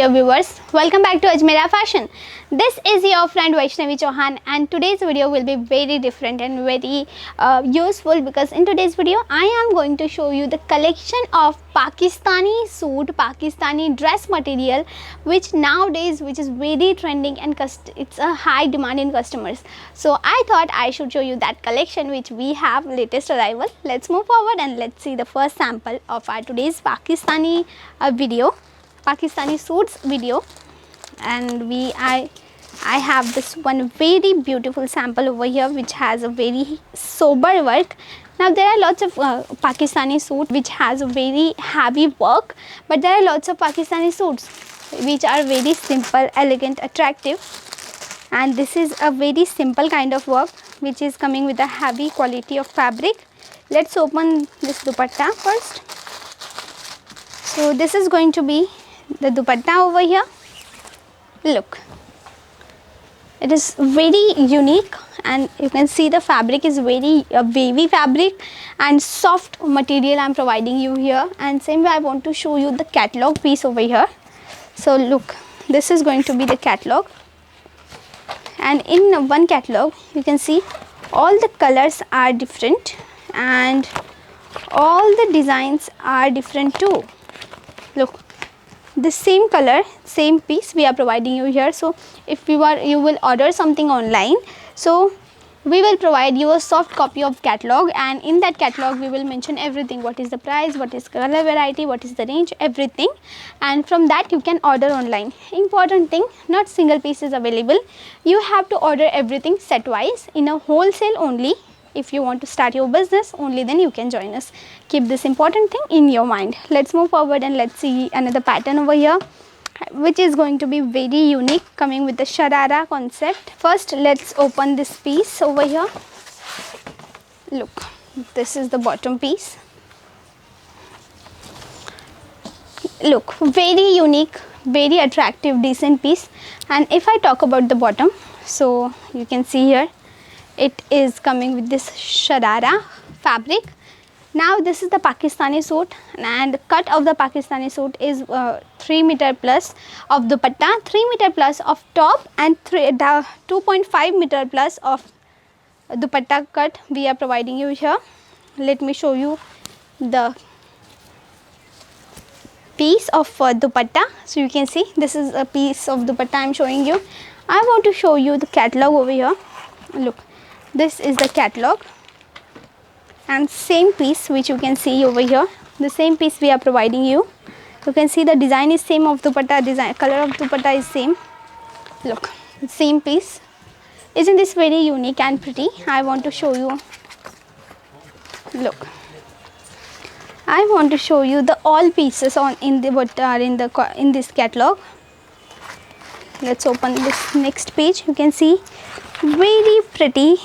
dear viewers, welcome back to Ajmera Fashion. This is your friend Vaishnavi Chauhan and today's video will be very different and very useful because in today's video I am going to show you the collection of Pakistani suit, Pakistani dress material which nowadays is very trending and it's a high demand in customers. So I thought I should show you that collection which we have latest arrival. Let's move forward and let's see the first sample of our today's Pakistani Pakistani suits video, and I have this one very beautiful sample over here which has a very sober work. Now there are lots of Pakistani suit which has a very heavy work, but there are lots of Pakistani suits which are very simple, elegant, attractive, and this is a very simple kind of work which is coming with a heavy quality of fabric. Let's open this dupatta first. So this is going to be the dupatta over here. Look, it is very unique and you can see the fabric is very wavy fabric and soft material I am providing you here. And same way I want to show you the catalog piece over here. So look, this is going to be the catalog, and in one catalog you can see all the colors are different and all the designs are different too. Look, the same color, same piece we are providing you here. So if you will order something online, so we will provide you a soft copy of catalog, and in that catalog we will mention everything, what is the price, what is color variety, what is the range, everything, and from that you can order online. Important thing, not single piece is available, you have to order everything set wise in a wholesale only. If you want to start your business, only then you can join us. Keep this important thing in your mind. Let's move forward and let's see another pattern over here which is going to be very unique, coming with the sharara concept. First let's open this piece over here. Look, this is the bottom piece. Look, very unique, very attractive, decent piece. And if I talk about the bottom, so you can see here it is coming with this sharara fabric. Now this is the Pakistani suit, and the cut of the Pakistani suit is 3 meter plus of dupatta, 3 meter plus of top, and 2.5 meter plus of dupatta cut we are providing you here. Let me show you the piece of dupatta. So you can see this is a piece of dupatta I am showing you. I want to show you the catalog over here. Look, this is the catalog, and same piece which you can see over here, the same piece we are providing you. You can see the design is same of dupatta, design color of dupatta is same. Look, same piece. Isn't this very unique and pretty? I want to show you. Look, I want to show you the all pieces on in the what are in this catalog. Let's open this next page. You can see very pretty,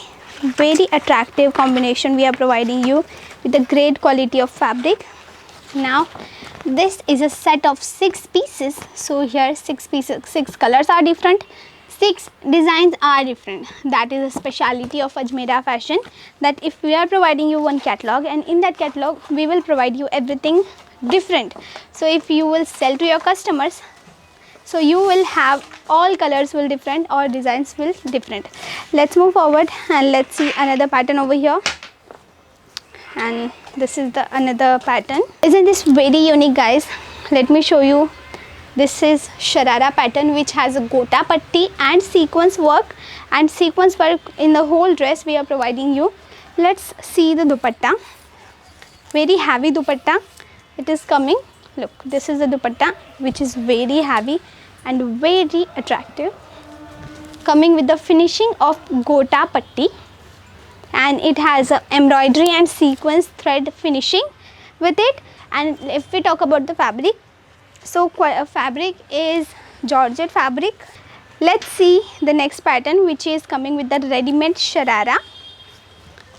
very attractive combination we are providing you with a great quality of fabric. Now this is a set of 6 pieces. So here 6 pieces, 6 colors are different, 6 designs are different. That is a speciality of Ajmera Fashion, that if we are providing you one catalog, and in that catalog we will provide you everything different. So if you will sell to your customers, so you will have all colors will different or designs will different. Let's move forward and let's see another pattern over here. And this is the another pattern. Isn't this very unique, guys? Let me show you. This is sharara pattern which has a gota patti and sequence work, and sequence work in the whole dress we are providing you. Let's see the dupatta. Very heavy dupatta it is coming. Look, this is the dupatta which is very heavy and very attractive, coming with the finishing of gota patti, and it has a embroidery and sequence thread finishing with it. And if we talk about the fabric, so fabric is georgette fabric. Let's see the next pattern which is coming with the ready-made sharara.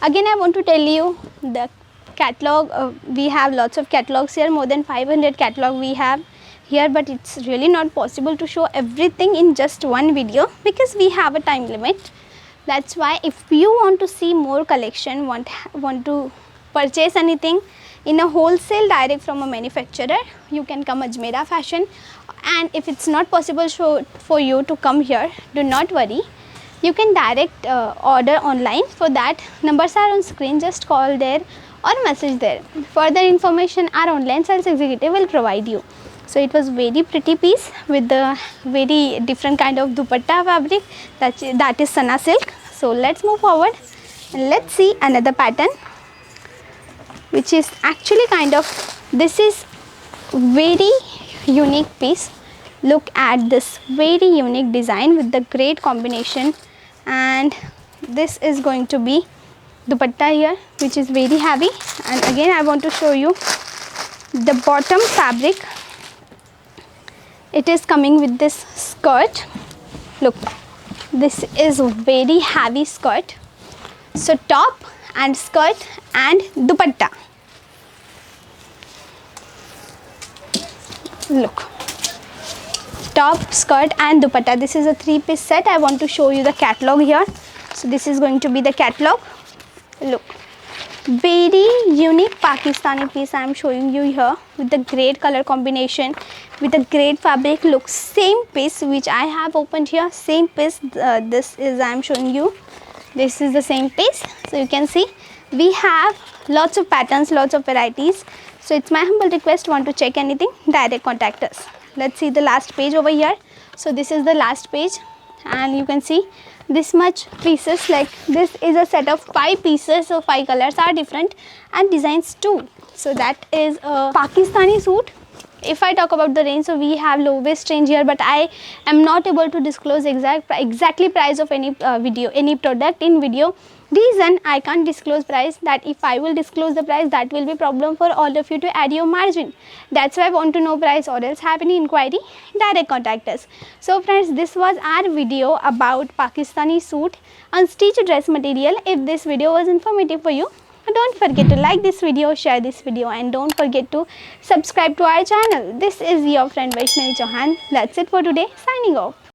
Again I want to tell you the catalog, we have lots of catalogs here, more than 500 catalog we have here, but it's really not possible to show everything in just one video because we have a time limit. That's why if you want to see more collection, want to purchase anything, in a wholesale direct from a manufacturer, you can come Ajmera Fashion. And if it's not possible for you to come here, do not worry, you can direct order online. For that, numbers are on screen, just call there or message there. Further information our online sales executive will provide you. So it was very pretty piece with the very different kind of dupatta fabric, that is Sana silk. So let's move forward and let's see another pattern, which is actually kind of, this is very unique piece. Look at this very unique design with the great combination, and this is going to be dupatta here, which is very heavy. And again I want to show you the bottom fabric. It is coming with this skirt. Look, this is very heavy skirt. So top and skirt and dupatta. Look, top, skirt and dupatta. This is a 3-piece set. I want to show you the catalog here. So this is going to be the catalog. Look, very unique Pakistani piece I am showing you here with the great color combination, with the great fabric. Look, same piece which I have opened here, same piece. This is I am showing you. This is the same piece. So you can see we have lots of patterns, lots of varieties. So it's my humble request, want to check anything, direct contact us. Let's see the last page over here. So this is the last page, and you can see this much pieces. Like this is a set of 5 pieces, so 5 colors are different and designs too. So that is a Pakistani suit. If I talk about the range, so we have lowest range here, but I am not able to disclose exactly price of any any product in video. Reason I can't disclose price, that if I will disclose the price, that will be problem for all of you to add your margin. That's why I want to know price, or else have any inquiry, direct contact us. So friends, this was our video about Pakistani suit unstitched dress material. If this video was informative for you, don't forget to like this video, share this video, and don't forget to subscribe to our channel. This is your friend Vaishnavi Chauhan. That's it for today. Signing off.